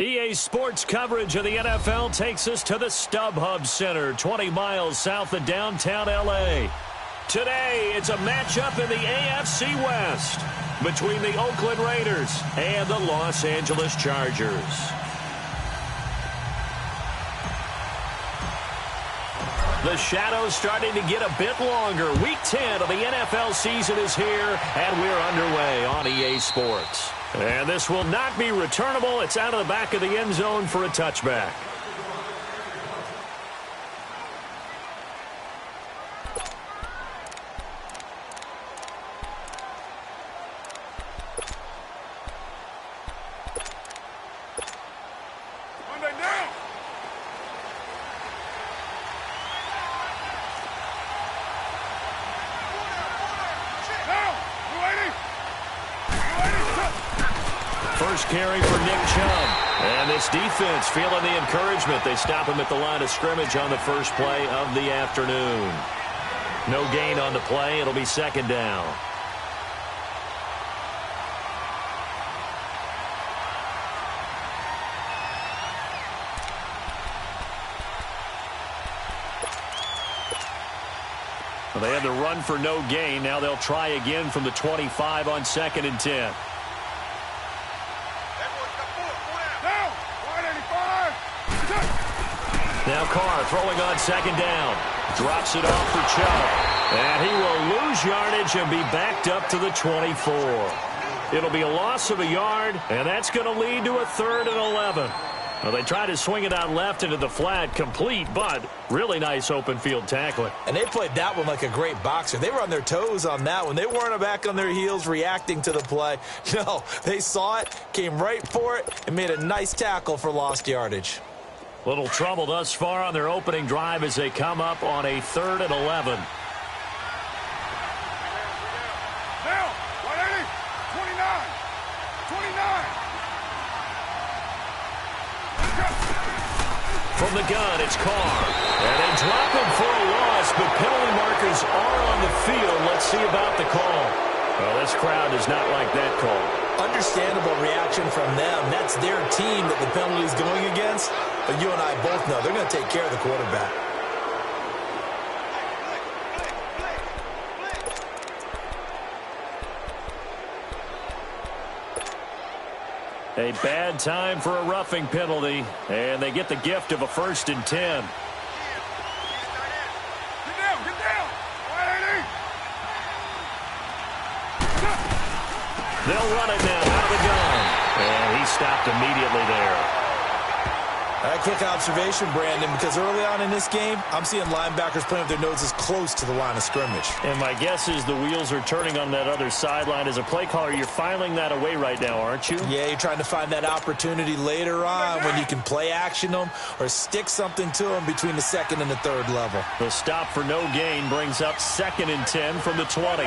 EA Sports coverage of the NFL takes us to the StubHub Center, 20 miles south of downtown L.A. Today, it's a matchup in the AFC West between the Oakland Raiders and the Los Angeles Chargers. The shadow's starting to get a bit longer. Week 10 of the NFL season is here, and we're underway on EA Sports. And this will not be returnable. It's out of the back of the end zone for a touchback. First carry for Nick Chubb. And this defense feeling the encouragement. They stop him at the line of scrimmage on the first play of the afternoon. No gain on the play. It'll be second down. Well, they had the run for no gain. Now they'll try again from the 25 on 2nd and 10. Now Carr throwing on second down. Drops it off for Chubb. And he will lose yardage and be backed up to the 24. It'll be a loss of a yard, and that's going to lead to a 3rd and 11. Well, they tried to swing it out left into the flat, complete, but really nice open field tackling. And they played that one like a great boxer. They were on their toes on that one. They weren't back on their heels reacting to the play. No, they saw it, came right for it, and made a nice tackle for lost yardage. Little trouble thus far on their opening drive as they come up on a 3rd and 11. Now, 180, 29, 29. From the gun, it's Carr. And they drop him for a loss, but penalty markers are on the field. Let's see about the call. Well, this crowd does not like that call. Understandable reaction from them. That's their team that the penalty is going against. But you and I both know they're going to take care of the quarterback. A bad time for a roughing penalty, and they get the gift of a 1st and 10. Get down, get down. 180. They'll run it now out of the gun. And he stopped immediately there. A quick observation, Brandon, because early on in this game, I'm seeing linebackers playing with their noses close to the line of scrimmage. And my guess is the wheels are turning on that other sideline. As a play caller, you're filing that away right now, aren't you? Yeah, you're trying to find that opportunity later on when you can play action them or stick something to them between the 2nd and the 3rd level. The stop for no gain brings up 2nd and 10 from the 20.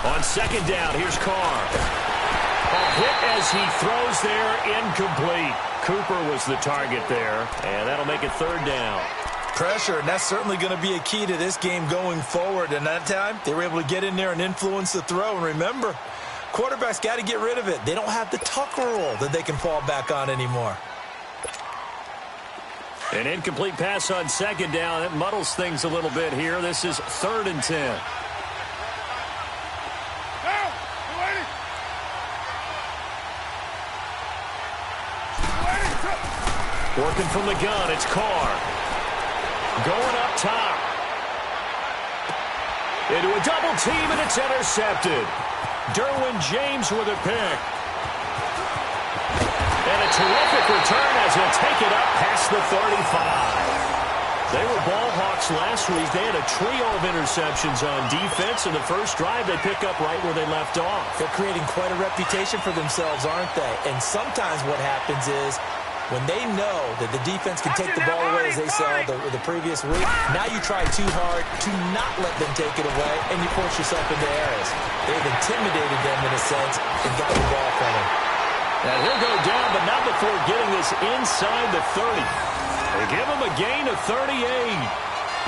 On 2nd down, here's Carr. A hit as he throws there, incomplete. Cooper was the target there, and that'll make it 3rd down. Pressure, and that's certainly going to be a key to this game going forward. And that time, they were able to get in there and influence the throw. And remember, quarterbacks got to get rid of it. They don't have the Tucker rule that they can fall back on anymore. An incomplete pass on 2nd down. It muddles things a little bit here. This is 3rd and 10. Working from the gun, it's Carr. Going up top. Into a double team, and it's intercepted. Derwin James with a pick. And a terrific return as he'll take it up past the 35. They were ball hawks last week. They had a trio of interceptions on defense. In the first drive, they pick up right where they left off. They're creating quite a reputation for themselves, aren't they? And sometimes what happens is when they know that the defense can take the ball away, as they saw the previous week, now you try too hard to not let them take it away, and you force yourself into errors. They've intimidated them in a sense and got the ball from them. And he'll go down, but not before getting this inside the 30. They give him a gain of 38.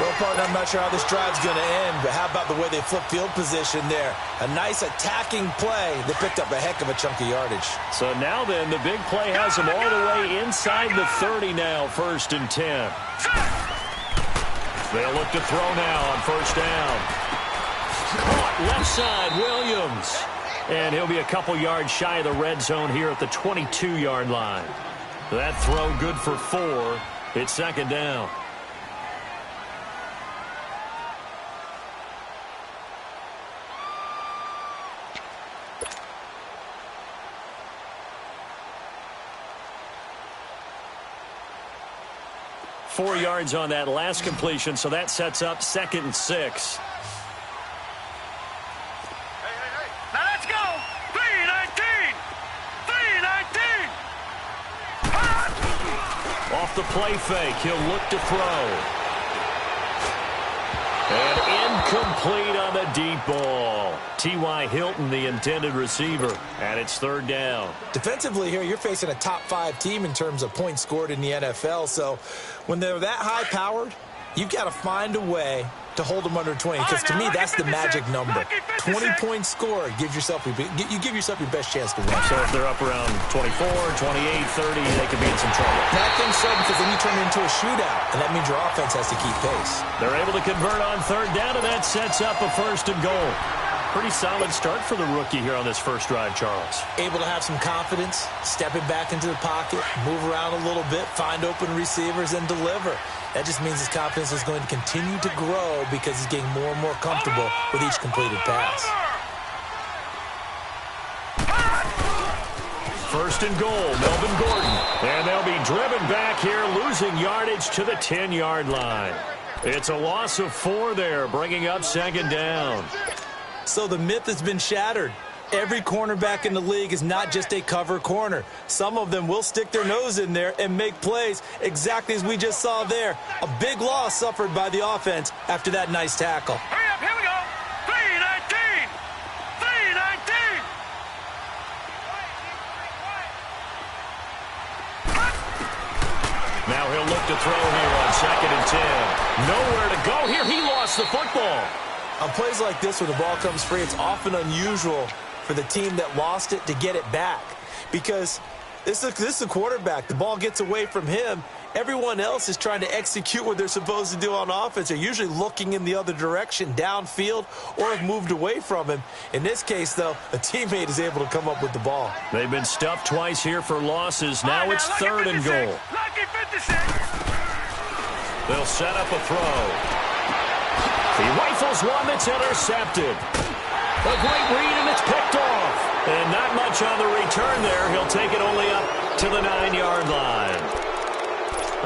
Well, partner, I'm not sure how this drive's going to end, but how about the way they flip field position there? A nice attacking play that picked up a heck of a chunk of yardage. So now then, the big play has them all the way inside the 30 now, 1st and 10. They'll look to throw now on 1st down. Caught left side, Williams. And he'll be a couple yards shy of the red zone here at the 22-yard line. That throw good for 4. It's 2nd down. Four yards on that last completion, so that sets up 2nd and 6. Now let's go. 3-19. 3-19. Off the play fake, he'll look to throw. And incomplete on the deep ball. T.Y. Hilton, the intended receiver, and it's 3rd down. Defensively here, you're facing a top-5 team in terms of points scored in the NFL, so when they're that high-powered, you've got to find a way to hold them under 20, because to me, that's the magic number. 20 points scored, you give yourself your best chance to win. So if they're up around 24, 28, 30, they could be in some trouble. And I think so, because then you turn it into a shootout, and that means your offense has to keep pace. They're able to convert on 3rd down, and that sets up a 1st and goal. Pretty solid start for the rookie here on this first drive, Charles. Able to have some confidence, stepping back into the pocket, move around a little bit, find open receivers, and deliver. That just means his confidence is going to continue to grow because he's getting more and more comfortable with each completed pass. 1st and goal, Melvin Gordon. And they'll be driven back here, losing yardage to the 10-yard line. It's a loss of 4 there, bringing up 2nd down. So the myth has been shattered. Every cornerback in the league is not just a cover corner. Some of them will stick their nose in there and make plays exactly as we just saw there. A big loss suffered by the offense after that nice tackle. Hurry up, here we go. 3-19. 3-19. Now he'll look to throw here on 2nd and 10. Nowhere to go here. He lost the football. On plays like this where the ball comes free, it's often unusual for the team that lost it to get it back, because this is a quarterback. The ball gets away from him. Everyone else is trying to execute what they're supposed to do on offense. They're usually looking in the other direction, downfield, or have moved away from him. In this case, though, a teammate is able to come up with the ball. They've been stuffed twice here for losses. Now it's 3rd and goal. Lucky 56. They'll set up a throw. He rifles one that's intercepted. A great read, and it's picked off. And not much on the return there. He'll take it only up to the 9-yard line.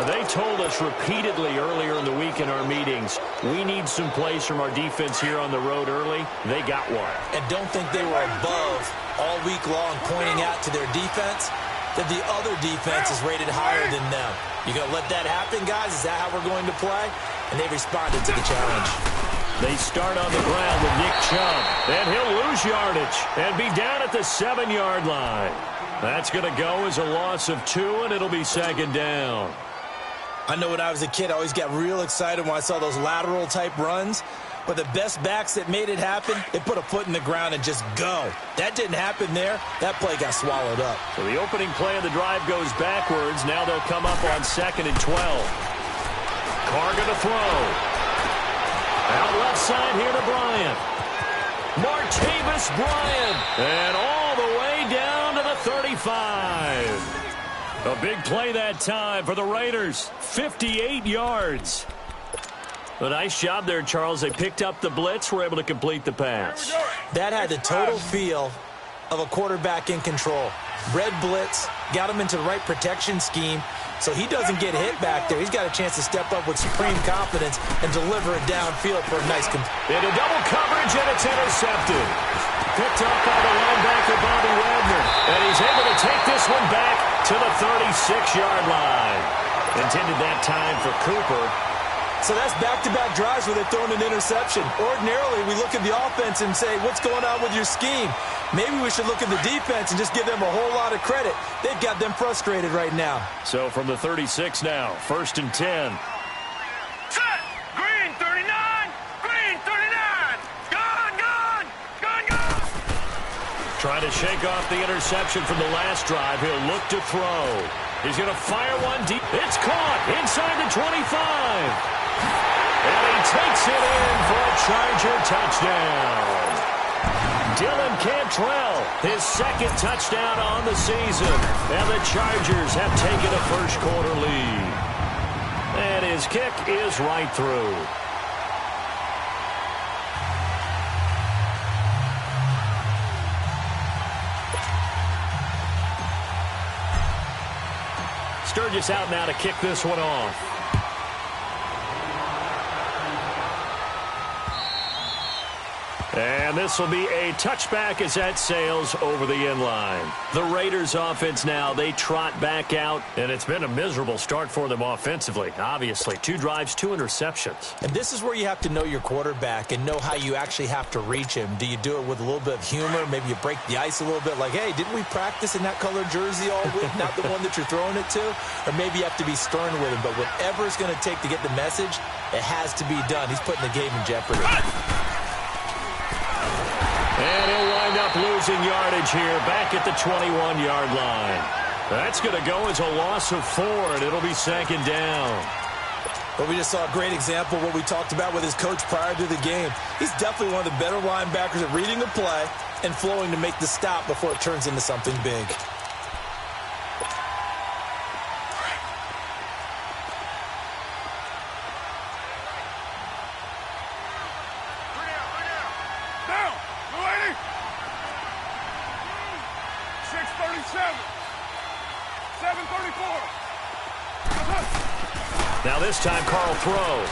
They told us repeatedly earlier in the week in our meetings, we need some plays from our defense here on the road early. They got one. And don't think they were above all week long pointing out to their defense that the other defense is rated higher than them. You going to let that happen, guys? Is that how we're going to play? And they responded to the challenge. They start on the ground with Nick Chubb, and he'll lose yardage and be down at the 7-yard line. That's going to go as a loss of 2, and it'll be 2nd down. I know when I was a kid, I always got real excited when I saw those lateral-type runs. But the best backs that made it happen, they put a foot in the ground and just go. That didn't happen there. That play got swallowed up. So the opening play of the drive goes backwards. Now they'll come up on 2nd and 12. Carr going to throw. Out left side here to Bryant. Martavis Bryant. And all the way down to the 35. A big play that time for the Raiders. 58 yards. A nice job there, Charles. They picked up the blitz, were able to complete the pass. That had the total feel of a quarterback in control. Red blitz, got him into the right protection scheme, so he doesn't get hit back there. He's got a chance to step up with supreme confidence and deliver it downfield for a nice into double coverage, and it's intercepted. Picked up by the linebacker, Bobby Wagner. And he's able to take this one back to the 36-yard line. Intended that time for Cooper. So that's back-to-back drives where they've thrown an interception. Ordinarily, we look at the offense and say, what's going on with your scheme? Maybe we should look at the defense and just give them a whole lot of credit. They've got them frustrated right now. So from the 36 now, 1st and 10. Set. Green. Trying to shake off the interception from the last drive. He'll look to throw. He's going to fire one deep. It's caught inside the 25. And he takes it in for a Charger touchdown. Dylan Cantrell, his second touchdown on the season. And the Chargers have taken a first-quarter lead. And his kick is right through. Sturgis out now to kick this one off. And this will be a touchback as that sails over the end line. The Raiders offense now, they trot back out, and it's been a miserable start for them offensively. Obviously, 2 drives, 2 interceptions. And this is where you have to know your quarterback and know how you actually have to reach him. Do you do it with a little bit of humor? Maybe you break the ice a little bit like, hey, didn't we practice in that colored jersey all week, not the one that you're throwing it to? Or maybe you have to be stern with him. But whatever it's going to take to get the message, it has to be done. He's putting the game in jeopardy. And he'll wind up losing yardage here back at the 21-yard line. That's going to go as a loss of 4, and it'll be second down. Well, we just saw a great example of what we talked about with his coach prior to the game. He's definitely one of the better linebackers at reading a play and flowing to make the stop before it turns into something big. Now this time, Carl throw.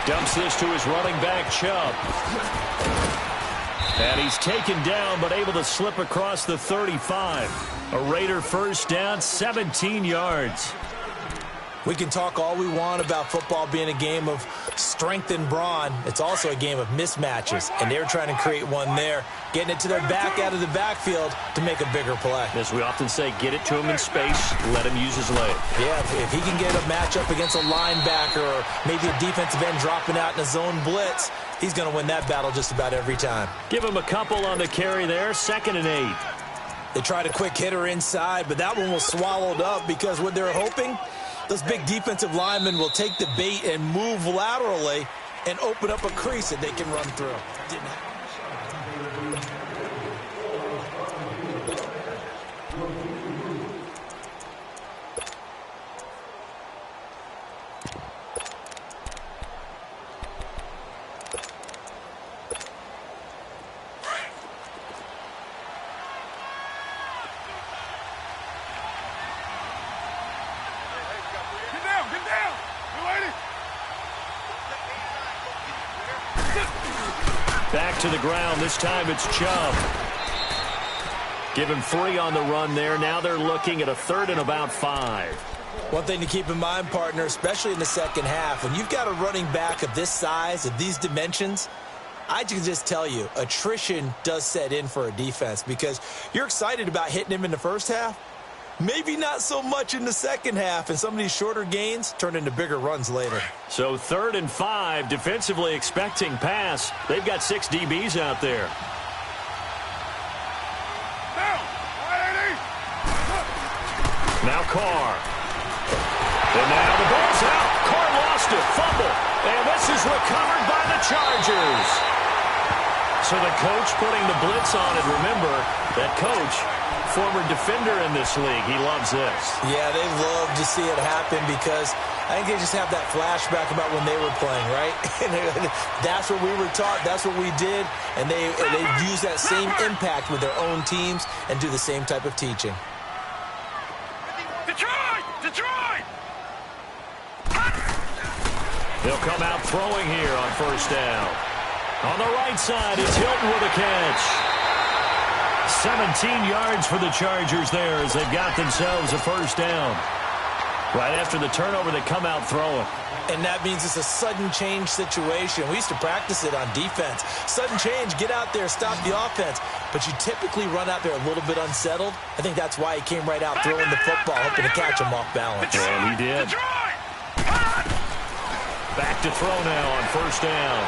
Dumps this to his running back, Chubb. And he's taken down, but able to slip across the 35. A Raider first down, 17 yards. We can talk all we want about football being a game of strength and brawn. It's also a game of mismatches, and they're trying to create one there, getting it to their back out of the backfield to make a bigger play. As we often say, get it to him in space, let him use his leg. Yeah, if he can get a matchup against a linebacker or maybe a defensive end dropping out in a zone blitz, he's going to win that battle just about every time. Give him a couple on the carry there, 2nd and 8. They tried a quick hitter inside, but that one was swallowed up because what they're hoping, those big defensive linemen will take the bait and move laterally and open up a crease that they can run through. Didn't happen. Back to the ground. This time it's Chubb. Give him 3 on the run there. Now they're looking at a 3rd and about 5. One thing to keep in mind, partner, especially in the second half, when you've got a running back of this size, of these dimensions, I can just tell you, attrition does set in for a defense because you're excited about hitting him in the first half. Maybe not so much in the second half, and some of these shorter gains turn into bigger runs later. So 3rd and 5, defensively expecting pass. They've got 6 DBs out there. Now Carr. And now the ball's out. Carr lost it. Fumble. And this is recovered by the Chargers. So the coach putting the blitz on it. Remember, that coach, former defender in this league. He loves this. Yeah, they love to see it happen because I think they just have that flashback about when they were playing, right? That's what we were taught. That's what we did. And they use that same impact with their own teams and do the same type of teaching. Detroit! They'll come out throwing here on first down. On the right side, it's Hilton with a catch. 17 yards for the Chargers there as they've got themselves a first down. Right after the turnover, they come out throwing. And that means it's a sudden change situation. We used to practice it on defense. Sudden change, get out there, stop the offense. But you typically run out there a little bit unsettled. I think that's why he came right out throwing the football, hoping to catch him off balance. And he did. Back to throw now on first down.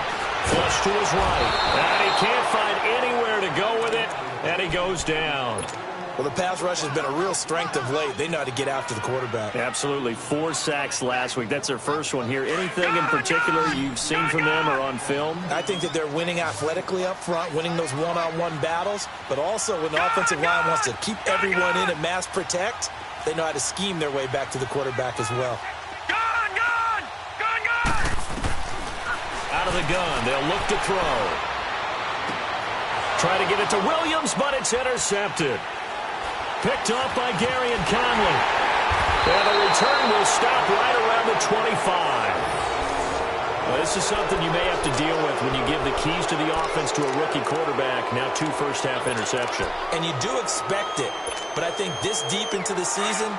Flush to his right. And he can't find anywhere to go with it. And he goes down. Well, the pass rush has been a real strength of late. They know how to get after the quarterback. Absolutely. 4 sacks last week. That's their first one here. Anything in particular you've seen from them or on film? I think that they're winning athletically up front, winning those one-on-one battles, but also when the offensive line wants to keep everyone in and mass protect, they know how to scheme their way back to the quarterback as well. Out of the gun, they'll look to throw. Try to get it to Williams, but it's intercepted. Picked off by Gary and Conley. And the return will stop right around the 25. Well, this is something you may have to deal with when you give the keys to the offense to a rookie quarterback. Now 2 first-half interceptions. And you do expect it. But I think this deep into the season,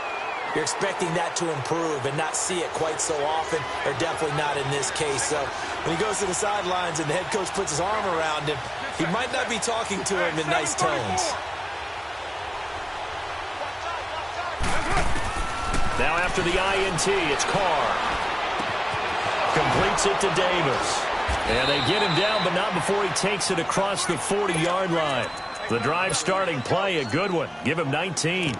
you're expecting that to improve and not see it quite so often, or definitely not in this case. So when he goes to the sidelines and the head coach puts his arm around him, he might not be talking to him in nice tones. Now after the INT, it's Carr. Completes it to Davis. And they get him down, but not before he takes it across the 40-yard line. The drive starting play, a good one. Give him 19.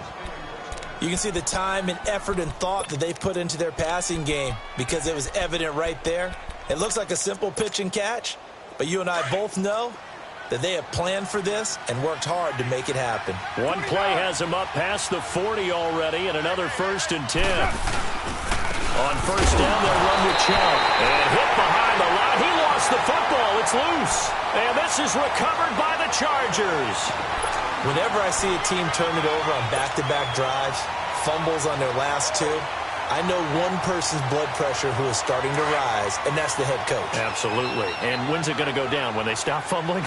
You can see the time and effort and thought that they put into their passing game because it was evident right there. It looks like a simple pitch and catch, but you and I both know that they have planned for this and worked hard to make it happen. One play has him up past the 40 already, and another 1st and 10. On first down, they'll run with Chubb. And hit behind the line. He lost the football. It's loose. And this is recovered by the Chargers. Whenever I see a team turn it over on back-to-back drives, fumbles on their last 2, I know one person's blood pressure who is starting to rise, and that's the head coach. Absolutely. And when's it going to go down? When they stop fumbling?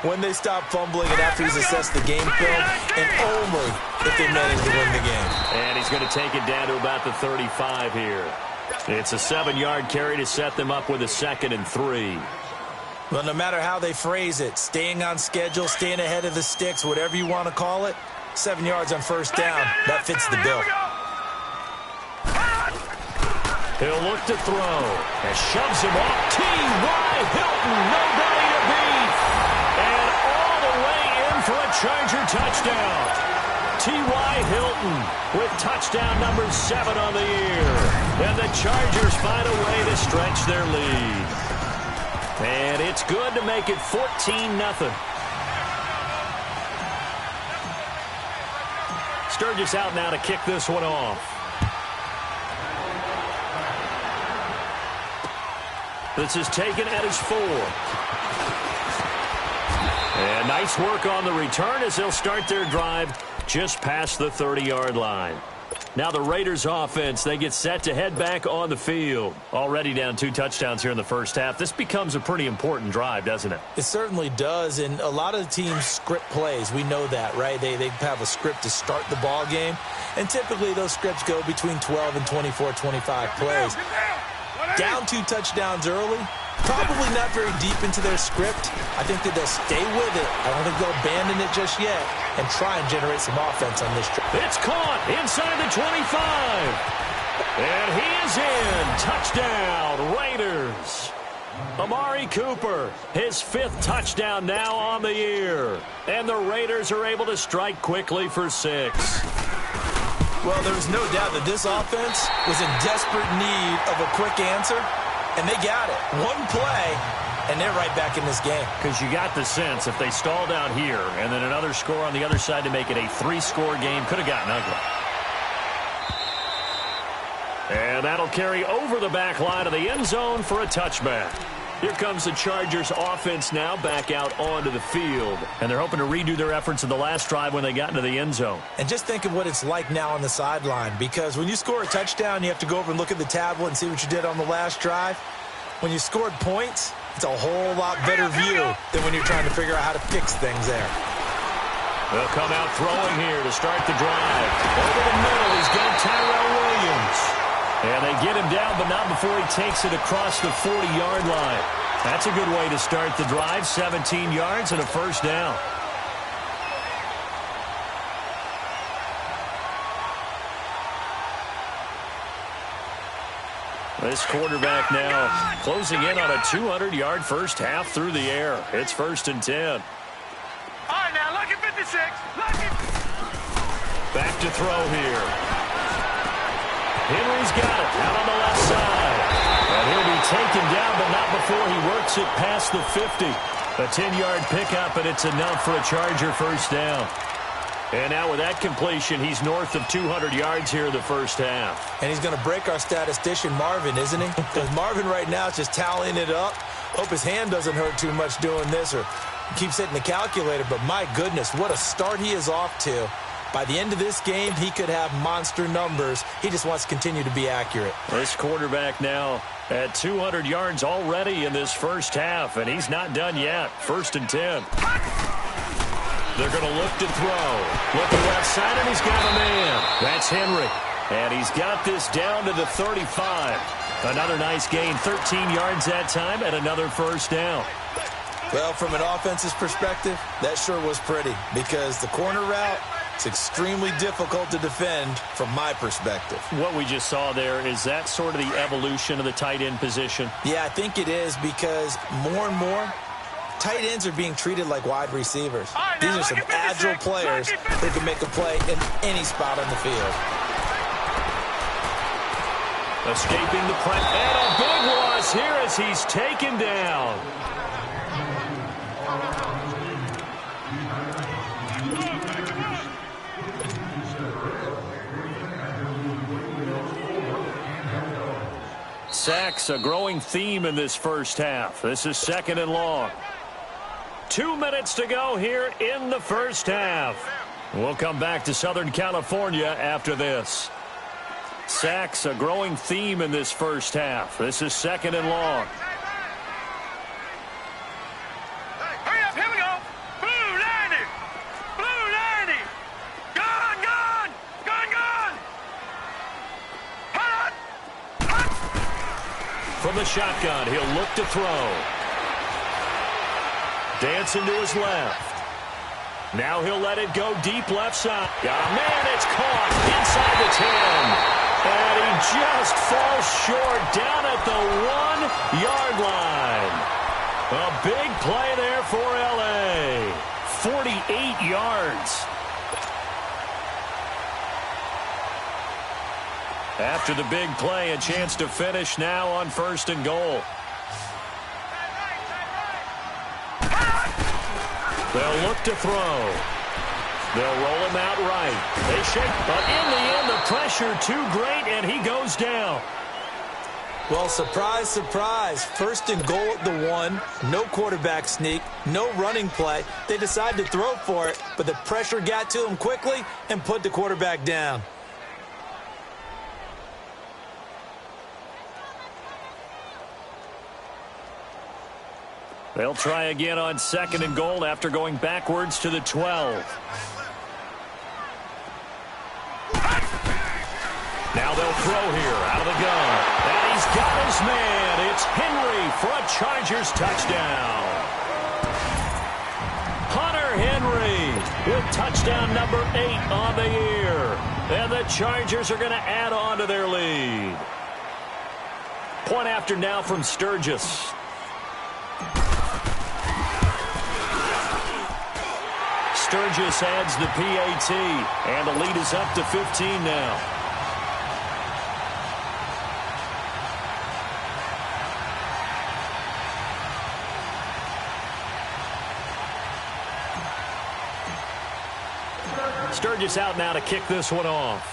When they stop fumbling and after he's assessed the game film, and only if they manage to win the game. And he's going to take it down to about the 35 here. It's a 7-yard carry to set them up with a 2nd and 3. Well, no matter how they phrase it, staying on schedule, staying ahead of the sticks, whatever you want to call it, 7 yards on first down, that fits the bill. He'll look to throw and shoves him off. T.Y. Hilton, nobody to beat. And all the way in for a Charger touchdown. T.Y. Hilton with touchdown number 7 on the year. And the Chargers find a way to stretch their lead. And it's good to make it 14-0. Sturgis out now to kick this one off. This is taken at his 4. And nice work on the return as they'll start their drive just past the 30-yard line. Now the Raiders offense, they get set to head back on the field. Already down 2 touchdowns here in the first half. This becomes a pretty important drive, doesn't it? It certainly does, and a lot of the teams script plays. We know that, right? They have a script to start the ball game, and typically those scripts go between 12 and 24, 25 plays. Down 2 touchdowns early, probably not very deep into their script. I think that they'll stay with it. I don't think they'll abandon it just yet and try and generate some offense on this trip. It's caught inside the 25. And he is in. Touchdown, Raiders. Amari Cooper, his 5th touchdown now on the year. And the Raiders are able to strike quickly for 6. Well, there was no doubt that this offense was in desperate need of a quick answer, and they got it. One play, and they're right back in this game. Because you got the sense if they stalled out here and then another score on the other side to make it a 3-score game, could have gotten ugly. And that'll carry over the back line of the end zone for a touchback. Here comes the Chargers offense now back out onto the field. And they're hoping to redo their efforts in the last drive when they got into the end zone. And just think of what it's like now on the sideline. Because when you score a touchdown, you have to go over and look at the tablet and see what you did on the last drive. When you scored points, it's a whole lot better view than when you're trying to figure out how to fix things there. They'll come out throwing here to start the drive. Over the middle, he's got Tyrell Williams. And they get him down, but not before he takes it across the 40-yard line. That's a good way to start the drive. 17 yards and a first down. This quarterback now closing in on a 200-yard first half through the air. It's 1st and 10. All right, now look at 57. 56. Lucky. Back to throw here. Henry's got it out on the left side. And he'll be taken down, but not before he works it past the 50. A 10-yard pickup, and it's enough for a Charger first down. And now with that completion, he's north of 200 yards here in the first half. And he's going to break our statistician Marvin, isn't he? Because Marvin right now is just tallying it up. Hope his hand doesn't hurt too much doing this or keeps hitting the calculator. But my goodness, what a start he is off to. By the end of this game, he could have monster numbers. He just wants to continue to be accurate. This quarterback now at 200 yards already in this first half, and he's not done yet. 1st and 10. They're going to look to throw. Looking left side, and he's got a man. That's Henry. And he's got this down to the 35. Another nice gain, 13 yards that time, and another first down. Well, from an offense's perspective, that sure was pretty because the corner route, it's extremely difficult to defend from my perspective. What we just saw there, is that sort of the evolution of the tight end position? Yeah, I think it is because more and more, tight ends are being treated like wide receivers. These are some agile players who can make a play in any spot on the field. Escaping the press, and a big loss here as he's taken down. Sacks, a growing theme in this first half. This is 2nd and long. 2 minutes to go here in the first half. We'll come back to Southern California after this. Sacks, a growing theme in this first half. This is 2nd and long. Hurry up, here we go. Blue 90. Blue 90. Gone, gone. Gone, gone. Hot. Hot. From the shotgun, he'll look to throw. Dancing to his left. Now he'll let it go deep left side. Oh, man, it's caught inside the 10. And he just falls short down at the 1-yard line. A big play there for L.A. 48 yards. After the big play, a chance to finish now on 1st and goal. They'll look to throw. They'll roll him out right. They shake, but in the end, the pressure too great, and he goes down. Well, surprise, surprise. 1st and goal at the 1. No quarterback sneak. No running play. They decided to throw for it, but the pressure got to him quickly and put the quarterback down. They'll try again on 2nd and goal after going backwards to the 12. Now they'll throw here out of the gun. And he's got his man. It's Henry for a Chargers touchdown. Hunter Henry with touchdown number 8 on the year. And the Chargers are going to add on to their lead. Point after now from Sturgis. Sturgis adds the PAT, and the lead is up to 15 now. Sturgis out now to kick this one off.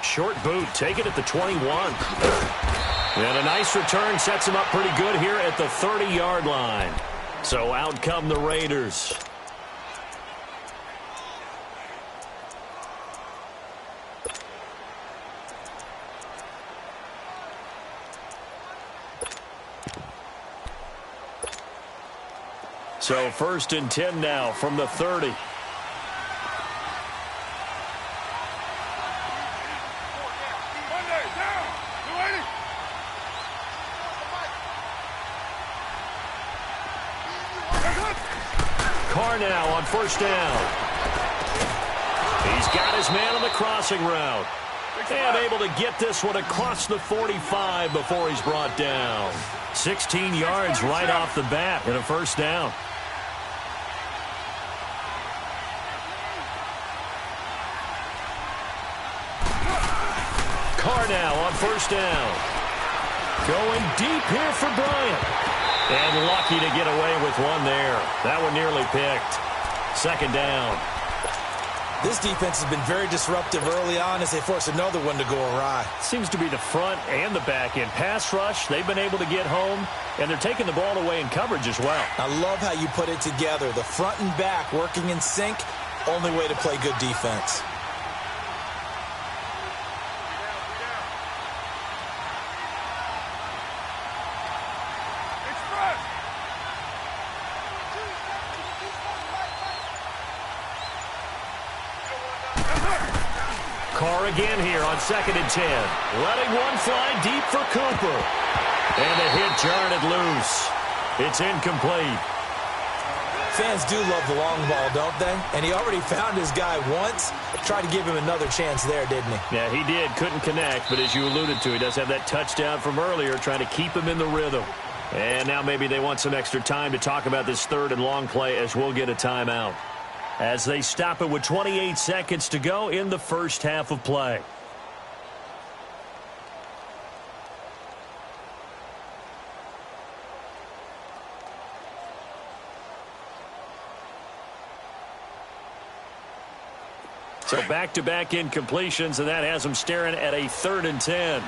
Short boot, take it at the 21. And a nice return sets him up pretty good here at the 30-yard line. So out come the Raiders. So 1st and 10 now from the 30. Carr now on 1st down. He's got his man on the crossing route. And able to get this one across the 45 before he's brought down. 16 yards right off the bat and a first down. Carr now on first down. Going deep here for Bryant. And lucky to get away with one there. That one nearly picked. Second down. This defense has been very disruptive early on as they force another one to go awry. Seems to be the front and the back end. Pass rush, they've been able to get home, and they're taking the ball away in coverage as well. I love how you put it together. The front and back working in sync, only way to play good defense. Carr again here on 2nd and 10. Letting one fly deep for Cooper. And the hit jarred loose. It's incomplete. Fans do love the long ball, don't they? And he already found his guy once. Tried to give him another chance there, didn't he? Yeah, he did. Couldn't connect, but as you alluded to, he does have that touchdown from earlier, trying to keep him in the rhythm. And now maybe they want some extra time to talk about this 3rd and long play as we'll get a timeout. As they stop it with 28 seconds to go in the first half of play. So back-to-back incompletions, and that has them staring at a 3rd and 10.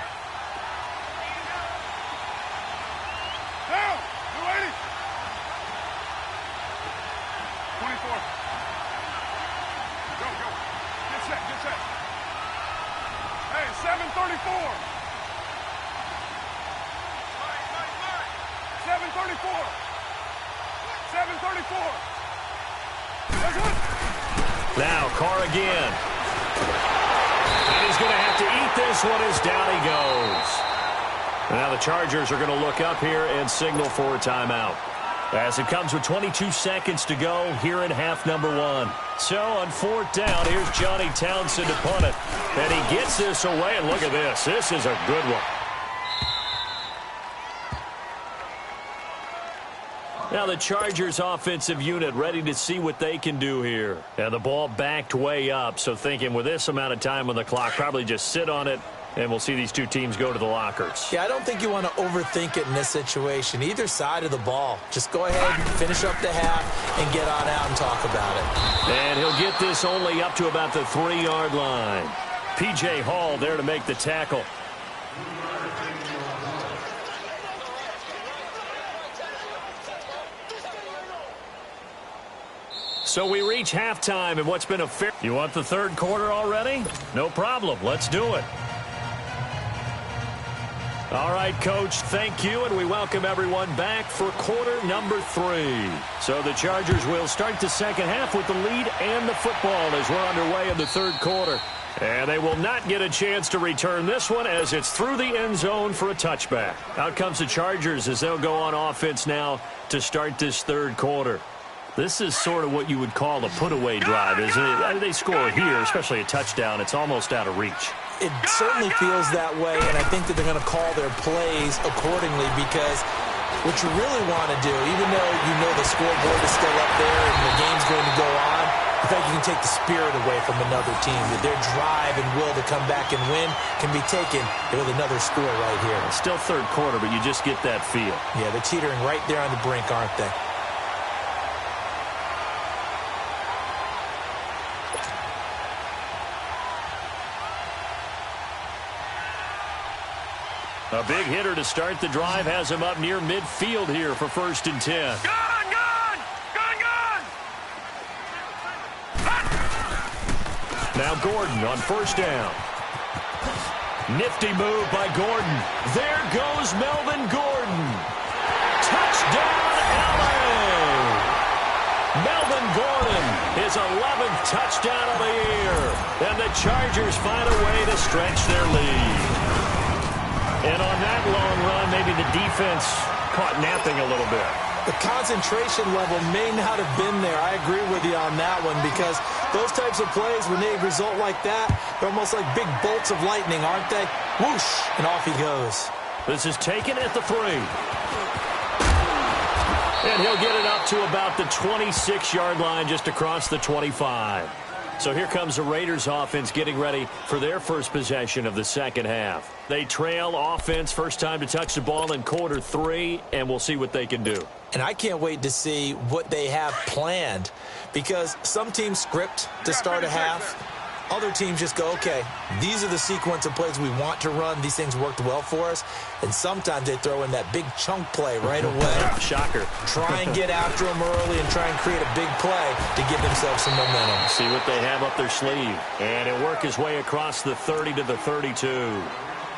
Now Carr again. And he's going to have to eat this one as down he goes. Now the Chargers are going to look up here and signal for a timeout. As it comes with 22 seconds to go here in half number 1. So on 4th down, here's Johnny Townsend to punt it. And he gets this away, and look at this. This is a good one. Now the Chargers offensive unit ready to see what they can do here. And the ball backed way up, so thinking with this amount of time on the clock, probably just sit on it, and we'll see these two teams go to the lockers. Yeah, I don't think you want to overthink it in this situation. Either side of the ball. Just go ahead and finish up the half and get on out and talk about it. And he'll get this only up to about the 3-yard line. P.J. Hall there to make the tackle. So we reach halftime in what's been a fair... You want the 3rd quarter already? No problem. Let's do it. All right, Coach, thank you, and we welcome everyone back for quarter number 3. So the Chargers will start the second half with the lead and the football as we're underway in the 3rd quarter. And they will not get a chance to return this one as it's through the end zone for a touchback. Out comes the Chargers as they'll go on offense now to start this 3rd quarter. This is sort of what you would call a put-away drive, isn't it? They score here, especially a touchdown. It's almost out of reach. It certainly feels that way, and I think that they're going to call their plays accordingly because what you really want to do, even though you know the scoreboard is still up there and the game's going to go on, I think you can take the spirit away from another team, that their drive and will to come back and win can be taken with another score right here. It's still 3rd quarter, but you just get that feel. Yeah, they're teetering right there on the brink, aren't they? A big hitter to start the drive has him up near midfield here for 1st and 10. Gone, gone! Gone, gone! Now Gordon on 1st down. Nifty move by Gordon. There goes Melvin Gordon. Touchdown, LA! Melvin Gordon, his 11th touchdown of the year. And the Chargers find a way to stretch their lead. And on that long run, maybe the defense caught napping a little bit. The concentration level may not have been there. I agree with you on that one because those types of plays, when they result like that, they're almost like big bolts of lightning, aren't they? Whoosh, and off he goes. This is taken at the 3. And he'll get it up to about the 26-yard line just across the 25. So here comes the Raiders offense getting ready for their first possession of the second half. They trail offense first time to touch the ball in quarter 3, and we'll see what they can do. And I can't wait to see what they have planned because some teams script to start a half. Other teams just go, okay, these are the sequence of plays we want to run. These things worked well for us. And sometimes they throw in that big chunk play right away. Shocker. Try and get after them early and try and create a big play to give themselves some momentum. See what they have up their sleeve. And he'll work his way across the 30 to the 32.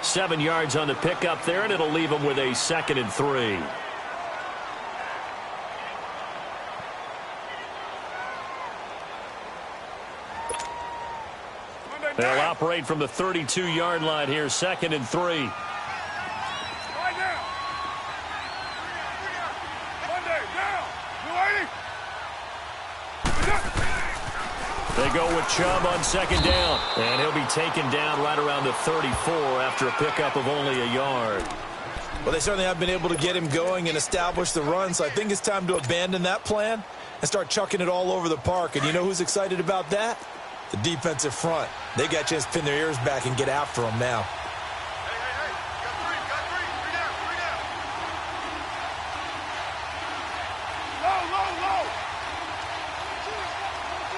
7 yards on the pickup there, and it'll leave him with a 2nd and 3. They'll operate from the 32-yard line here, 2nd and 3. They go with Chubb on 2nd down, and he'll be taken down right around the 34 after a pickup of only a yard. Well, they certainly have been able to get him going and establish the run, so I think it's time to abandon that plan and start chucking it all over the park. And you know who's excited about that? The defensive front. They got a chance to pin their ears back and get after them now. Hey, got three.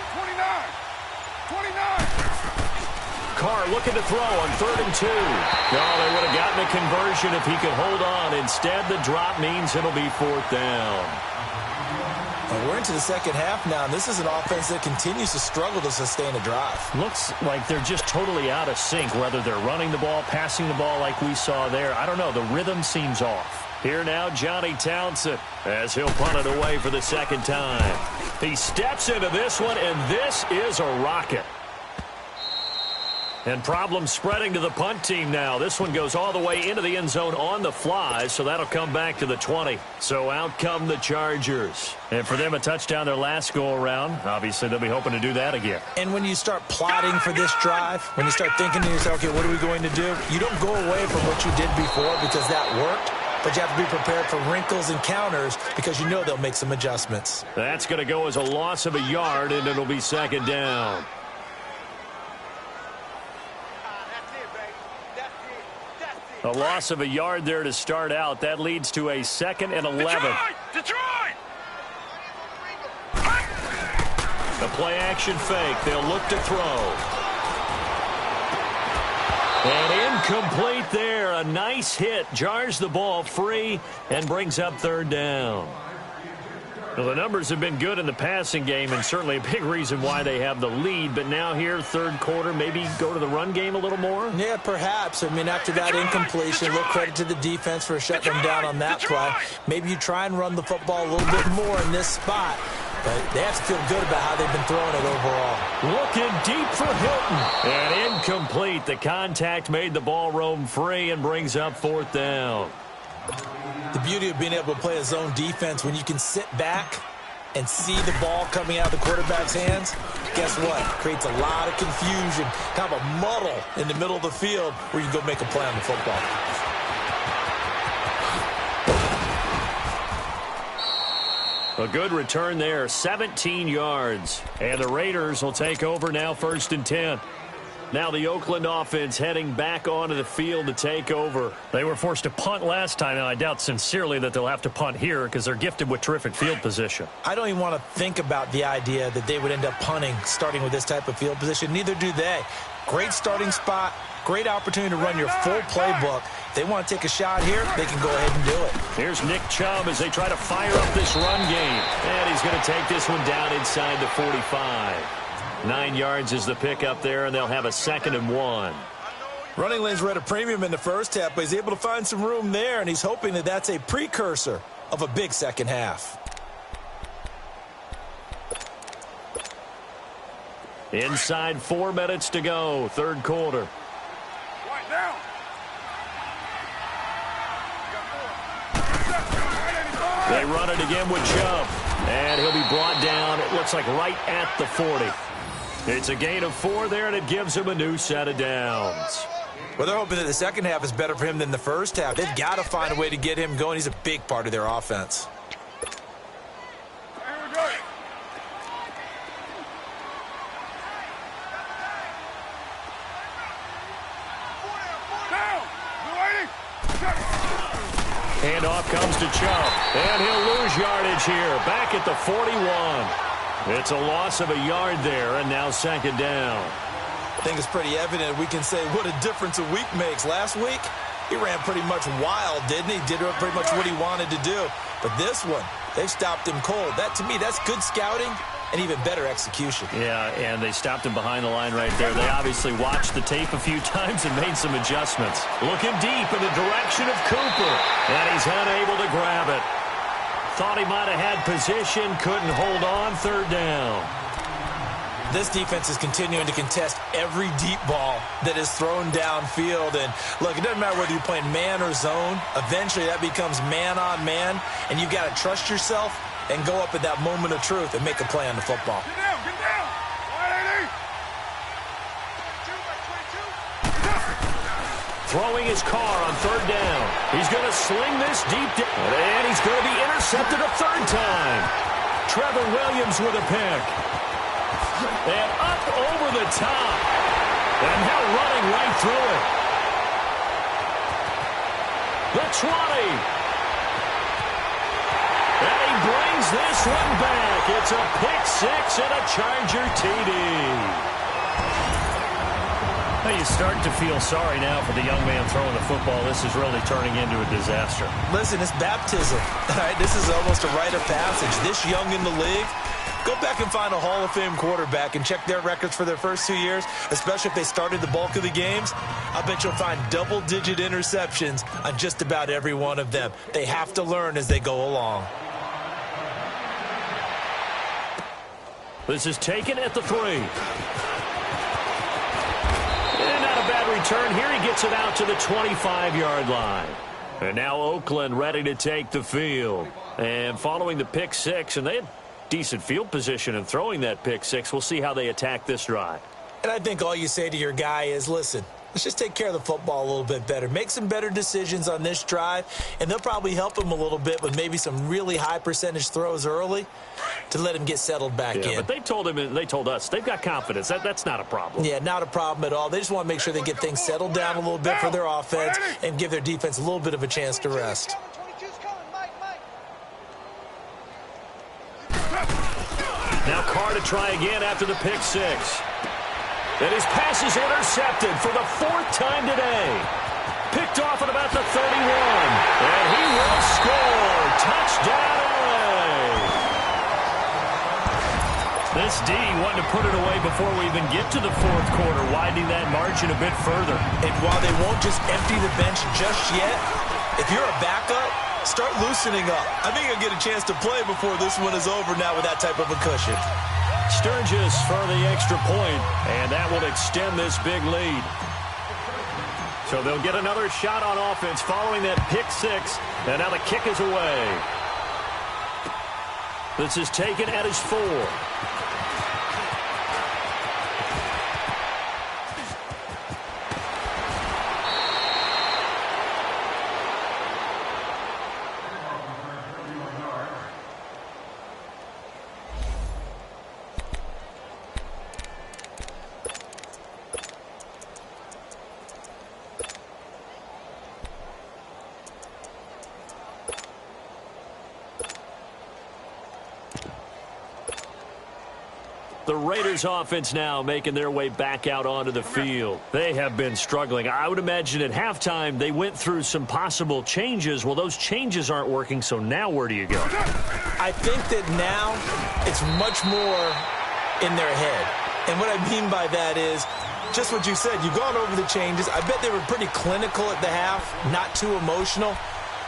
Three down. Low. 29. Carr looking to throw on 3rd and 2. No, they would have gotten a conversion if he could hold on. Instead, the drop means it'll be 4th down. Well, we're into the second half now, and this is an offense that continues to struggle to sustain a drive. Looks like they're just totally out of sync, whether they're running the ball, passing the ball like we saw there. I don't know. The rhythm seems off. Here now, Johnny Townsend, as he'll punt it away for the 2nd time. He steps into this one, and this is a rocket. And problems spreading to the punt team now. This one goes all the way into the end zone on the fly, so that'll come back to the 20. So out come the Chargers. And for them, a touchdown their last go-around. Obviously, they'll be hoping to do that again. And when you start plotting for this drive, when you start thinking to yourself, okay, what are we going to do? You don't go away from what you did before because that worked. But you have to be prepared for wrinkles and counters because you know they'll make some adjustments. That's going to go as a loss of a yard, and it'll be 2nd down. A loss of a yard there to start out. That leads to a 2nd and 11. Detroit! The play-action fake. They'll look to throw. And incomplete there. A nice hit. Jars the ball free and brings up 3rd down. Well, the numbers have been good in the passing game and certainly a big reason why they have the lead. But now here, 3rd quarter, maybe go to the run game a little more? Yeah, perhaps. I mean, after that incompletion, a little credit to the defense for shutting them down on that play. Maybe you try and run the football a little bit more in this spot. But they have to feel good about how they've been throwing it overall. Looking deep for Hilton. And incomplete. The contact made the ball roam free and brings up 4th down. The beauty of being able to play a zone defense when you can sit back and see the ball coming out of the quarterback's hands, guess what? Creates a lot of confusion, kind of a muddle in the middle of the field where you can go make a play on the football. A good return there, 17 yards. And the Raiders will take over now, 1st and 10. Now the Oakland offense heading back onto the field to take over. They were forced to punt last time, and I doubt sincerely that they'll have to punt here because they're gifted with terrific field position. I don't even want to think about the idea that they would end up punting starting with this type of field position. Neither do they. Great starting spot, great opportunity to run your full playbook. If they want to take a shot here, they can go ahead and do it. Here's Nick Chubb as they try to fire up this run game. And he's going to take this one down inside the 45. 9 yards is the pickup there, and they'll have a 2nd and 1. Running lanes were at a premium in the first half, but he's able to find some room there, and he's hoping that that's a precursor of a big second half. Inside 4 minutes to go, 3rd quarter. Right down. They run it again with Chubb. And he'll be brought down, it looks like right at the 40. It's a gain of 4 there, and it gives him a new set of downs. Well, they're hoping that the second half is better for him than the first half. They've got to find a way to get him going. He's a big part of their offense. Handoff comes to Chubb, and he'll lose yardage here, back at the 41. It's a loss of a yard there, and now second down. I think it's pretty evident we can say what a difference a week makes. Last week, he ran pretty much wild, didn't he? Did pretty much what he wanted to do. But this one, they've stopped him cold. That, to me, that's good scouting and even better execution. Yeah, and they stopped him behind the line right there. They obviously watched the tape a few times and made some adjustments. Looking deep in the direction of Cooper, and he's unable to grab it. Thought he might have had position, couldn't hold on, third down. This defense is continuing to contest every deep ball that is thrown downfield. And, look, it doesn't matter whether you're playing man or zone. Eventually, that becomes man-on-man, and you've got to trust yourself and go up at that moment of truth and make a play on the football. Get down, get down. 180. Throwing his car on third down. He's going to sling this deep down, and he's going to be intercepted a third time. Trevor Williams with a pick. And up over the top. And now running right through it. The 20. And he brings this one back. It's a pick-6 and a Charger TD. Well, you start to feel sorry now for the young man throwing the football. This is really turning into a disaster. Listen, it's baptism. All right, this is almost a rite of passage. This young in the league, go back and find a Hall of Fame quarterback and check their records for their first 2 years, especially if they started the bulk of the games. I bet you'll find double-digit interceptions on just about every one of them. They have to learn as they go along. This is taken at the 3. And not a bad return here. He gets it out to the 25-yard line. And now Oakland ready to take the field. And following the pick-6, and they had decent field position in throwing that pick-6. We'll see how they attack this drive. And I think all you say to your guy is, listen, let's just take care of the football a little bit better. Make some better decisions on this drive, and they'll probably help him a little bit with maybe some really high percentage throws early to let him get settled back in. But they told him, and they told us, they've got confidence. That's not a problem. Yeah, not a problem at all. They just want to make sure they get things settled down a little bit for their offense and give their defense a little bit of a chance to rest. Now Carr to try again after the pick-6. And his pass is intercepted for the 4th time today. Picked off at about the 31. And he will score. Touchdown, LA. This D wanted to put it away before we even get to the 4th quarter, widening that margin a bit further. And while they won't just empty the bench just yet, if you're a backup, start loosening up. I think you'll get a chance to play before this one is over now with that type of a cushion. Sturgis for the extra point, and that will extend this big lead. So they'll get another shot on offense following that pick-6, and now the kick is away. This is taken at his 4. The Raiders offense now making their way back out onto the field. They have been struggling. I would imagine at halftime they went through some possible changes. Well, those changes aren't working, so now where do you go? I think that now it's much more in their head. And what I mean by that is just what you said. You've gone over the changes. I bet they were pretty clinical at the half, not too emotional.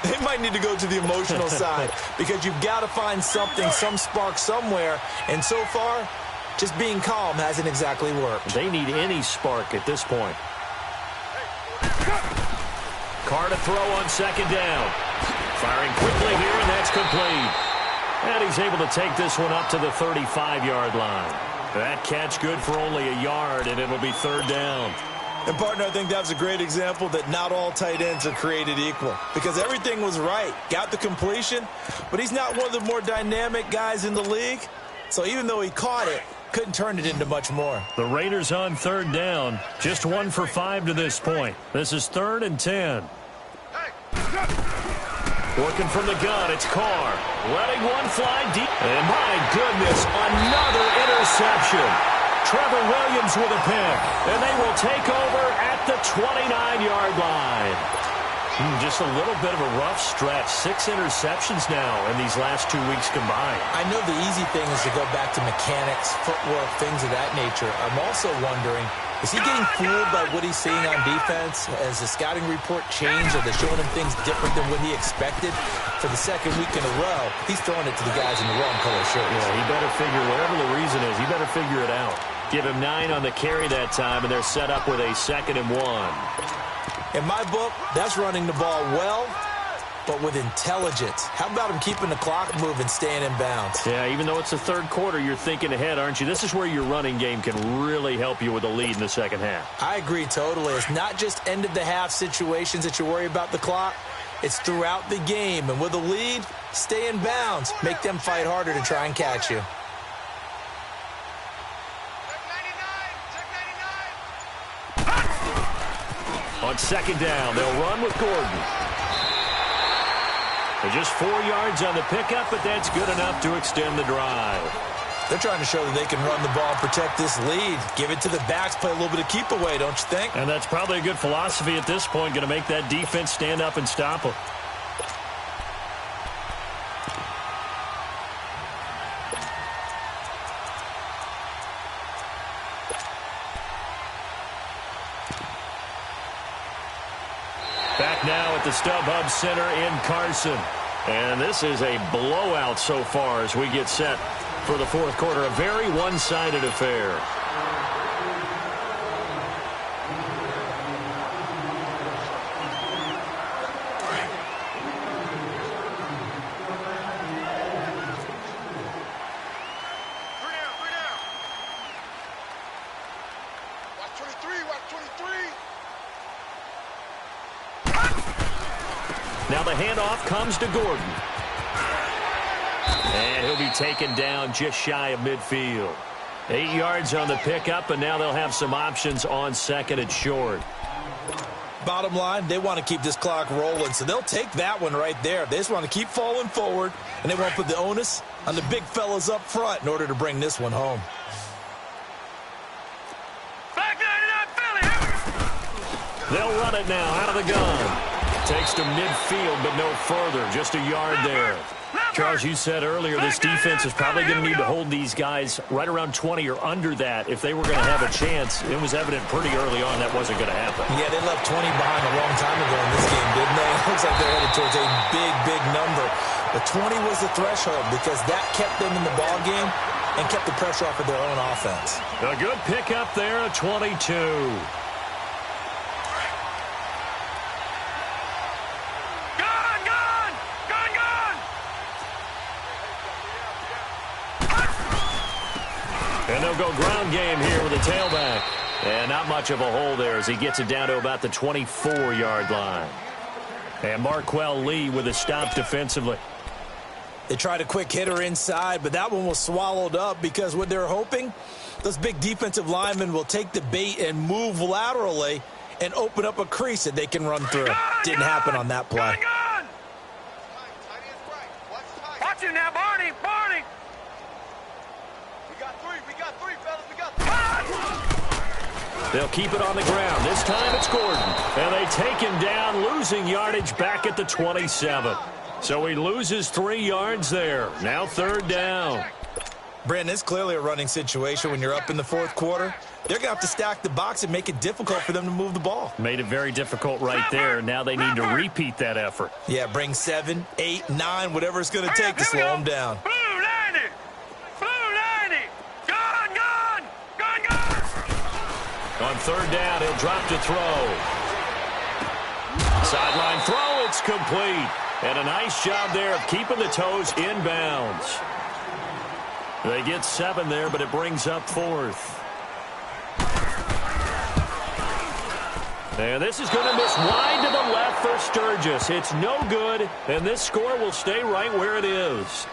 They might need to go to the emotional side because you've got to find something, some spark somewhere. And so far, just being calm hasn't exactly worked. They need any spark at this point. Carr to throw on second down. Firing quickly here, and that's It's complete. And he's able to take this one up to the 35-yard line. That catch good for only a yard, and it'll be third down. And, partner, I think that was a great example that not all tight ends are created equal because everything was right. Got the completion, but he's not one of the more dynamic guys in the league. So even though he caught it, couldn't turn it into much more. The Raiders on third down. Just 1 for 5 to this point. This is 3rd and 10. Working from the gun, it's Carr. Letting one fly deep. And my goodness, another interception. Trevor Williams with a pick. And they will take over at the 29-yard line. Just a little bit of a rough stretch. 6 interceptions now in these last 2 weeks combined. I know the easy thing is to go back to mechanics, footwork, things of that nature. I'm also wondering, is he getting fooled by what he's seeing on defense? Has the scouting report changed? Are they showing him things different than what he expected? For the second week in a row, he's throwing it to the guys in the wrong color shirts. Yeah, he better figure, whatever the reason is, he better figure it out. Give him 9 on the carry that time, and they're set up with a 2nd and 1. In my book, that's running the ball well, but with intelligence. How about him keeping the clock moving, staying in bounds? Yeah, even though it's the third quarter, you're thinking ahead, aren't you? This is where your running game can really help you with a lead in the second half. I agree totally. It's not just end-of-the-half situations that you worry about the clock. It's throughout the game. And with a lead, stay in bounds. Make them fight harder to try and catch you. On 2nd down, they'll run with Gordon. They're just 4 yards on the pickup, but that's good enough to extend the drive. They're trying to show that they can run the ball and protect this lead. Give it to the backs, play a little bit of keep away, don't you think? And that's probably a good philosophy at this point, going to make that defense stand up and stop them. Back now at the StubHub Center in Carson. And this is a blowout so far as we get set for the fourth quarter. A very one-sided affair. Now the handoff comes to Gordon. And he'll be taken down just shy of midfield. 8 yards on the pickup, and now they'll have some options on 2nd and short. Bottom line, they want to keep this clock rolling, so they'll take that one right there. They just want to keep falling forward, and they won't put the onus on the big fellas up front in order to bring this one home. They'll run it now out of the gun. Takes to midfield, but no further. Just a yard there. Charles, you said earlier this defense is probably going to need to hold these guys right around 20 or under that if they were going to have a chance. It was evident pretty early on that wasn't going to happen. Yeah, they left 20 behind a long time ago in this game, didn't they? It looks like they're headed towards a big, big number. But 20 was the threshold because that kept them in the ball game and kept the pressure off of their own offense. A good pickup there, a 22. And they'll go ground game here with a tailback. And not much of a hole there as he gets it down to about the 24-yard line. And Marquell Lee with a stop defensively. They tried a quick hitter inside, but that one was swallowed up because what they're hoping, those big defensive linemen will take the bait and move laterally and open up a crease that they can run through. Didn't happen on that play. Watch him now, Barney. Barney. We got three, fellas. We got three. They'll keep it on the ground. This time it's Gordon. And they take him down, losing yardage back at the 27. So he loses 3 yards there. Now 3rd down. Brandon, it's clearly a running situation when you're up in the fourth quarter. They're going to have to stack the box and make it difficult for them to move the ball. Made it very difficult right there. Now they need to repeat that effort. Yeah, bring 7, 8, 9, whatever it's going to take to slow them down. Blue 90. Blue 90. Gone. On 3rd down, he'll drop to throw. Sideline throw, it's complete. And a nice job there of keeping the toes inbounds. They get 7 there, but it brings up 4th. And this is going to miss wide to the left for Sturgis. It's no good, and this score will stay right where it is.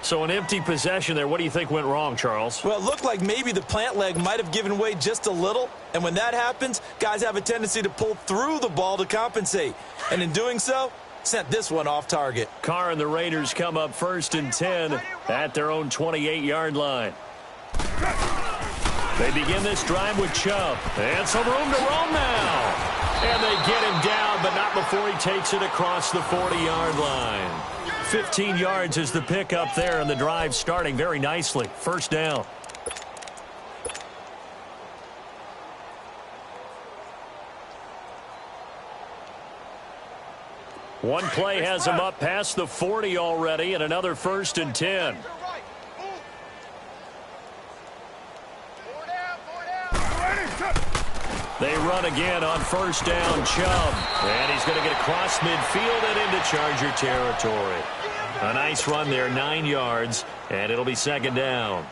So an empty possession there. What do you think went wrong, Charles? Well, it looked like maybe the plant leg might have given way just a little. And when that happens, guys have a tendency to pull through the ball to compensate. And in doing so, sent this one off target. Carr and the Raiders come up 1st and 10 at their own 28-yard line. They begin this drive with Chubb. And some room to roam now. And they get him down, but not before he takes it across the 40-yard line. 15 yards is the pickup there, and the drive starting very nicely. 1st down. One play has him up past the 40 already, and another 1st and 10. They run again on 1st down, Chubb. And he's going to get across midfield and into Charger territory. A nice run there, 9 yards, and it'll be 2nd down.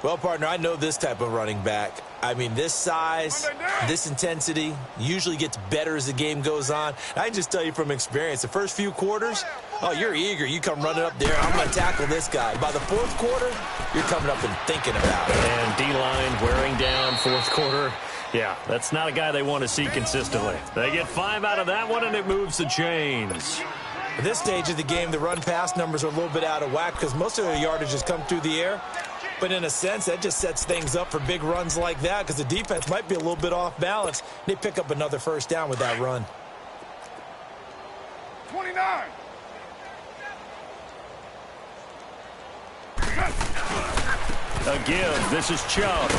Well, partner, I know this type of running back. I mean, this size, this intensity usually gets better as the game goes on. I can just tell you from experience, the first few quarters, oh, you're eager. You come running up there, I'm going to tackle this guy. By the 4th quarter, you're coming up and thinking about it. And D-line wearing down 4th quarter. Yeah, that's not a guy they want to see consistently. They get 5 out of that one, and it moves the chains. At this stage of the game, the run-pass numbers are a little bit out of whack because most of their yardage has come through the air. But in a sense, that just sets things up for big runs like that because the defense might be a little bit off balance. They pick up another 1st down with that run. 29. A give. This is Chubb.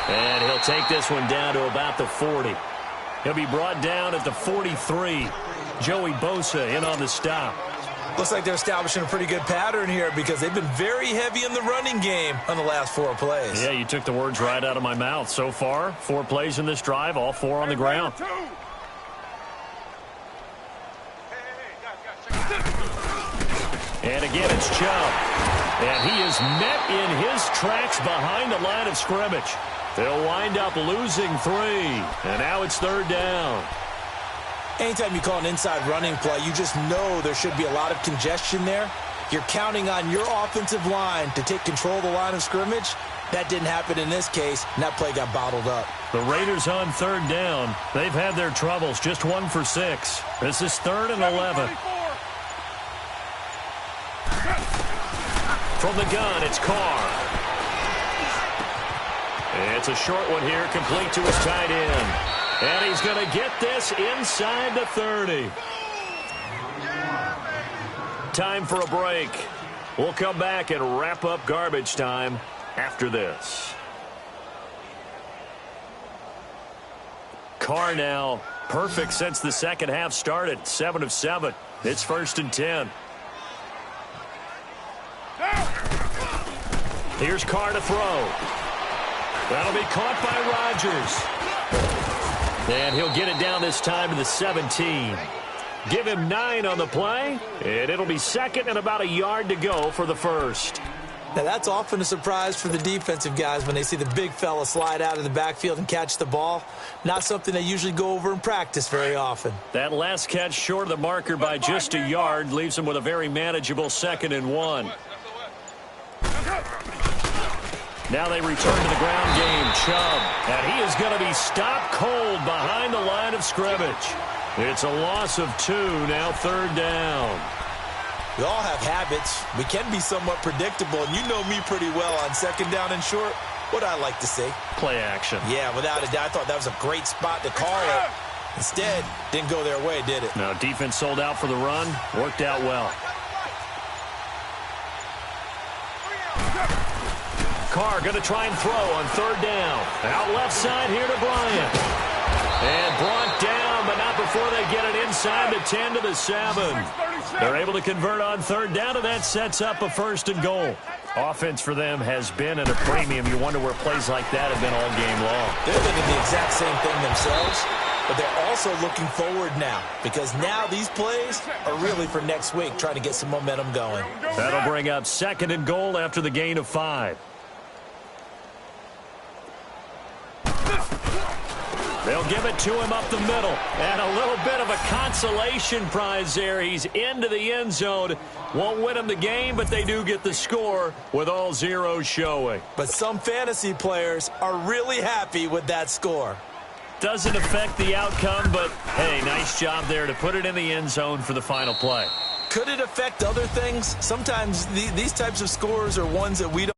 And he'll take this one down to about the 40. He'll be brought down at the 43. Joey Bosa in on the stop. Looks like they're establishing a pretty good pattern here because they've been very heavy in the running game on the last 4 plays. Yeah, you took the words right out of my mouth. So far, 4 plays in this drive, all 4 on the ground. And again, it's Chubb. And he is met in his tracks behind the line of scrimmage. They'll wind up losing 3. And now it's 3rd down. Anytime you call an inside running play, you just know there should be a lot of congestion there. You're counting on your offensive line to take control of the line of scrimmage. That didn't happen in this case, and that play got bottled up. The Raiders on 3rd down. They've had their troubles, just 1 for 6. This is 3rd and 11. From the gun, it's Carr. It's a short one here, complete to his tight end. And he's going to get this inside the 30. Time for a break. We'll come back and wrap up garbage time after this. Carr now perfect since the second half started. 7 of 7. It's 1st and 10. Here's Carr to throw. That'll be caught by Rodgers. And he'll get it down this time to the 17. Give him 9 on the play, and it'll be 2nd and about a yard to go for the 1st. Now, that's often a surprise for the defensive guys when they see the big fella slide out of the backfield and catch the ball. Not something they usually go over in practice very often. That last catch short of the marker by just a yard leaves him with a very manageable 2nd and 1. Now they return to the ground game. Chubb, and he is going to be stopped cold behind the line of scrimmage. It's a loss of 2, now 3rd down. We all have habits. We can be somewhat predictable, and you know me pretty well on 2nd down and short. What I like to say? Play action. Yeah, without a doubt. I thought that was a great spot to call it. Instead, didn't go their way, did it? No, defense sold out for the run. Worked out well. Carr going to try and throw on 3rd down. Out left side here to Bryant. And brought down, but not before they get it inside the 10 to the 7. They're able to convert on 3rd down, and that sets up a 1st and goal. Offense for them has been at a premium. You wonder where plays like that have been all game long. They're thinking the exact same thing themselves. but they're also looking forward now because now these plays are really for next week, trying to get some momentum going. That'll bring up 2nd and goal after the gain of 5. They'll give it to him up the middle. And a little bit of a consolation prize there. He's into the end zone. Won't win him the game, but they do get the score with all zeros showing. But some fantasy players are really happy with that score. Doesn't affect the outcome, but, hey, nice job there to put it in the end zone for the final play. Could it affect other things? Sometimes these types of scores are ones that we don't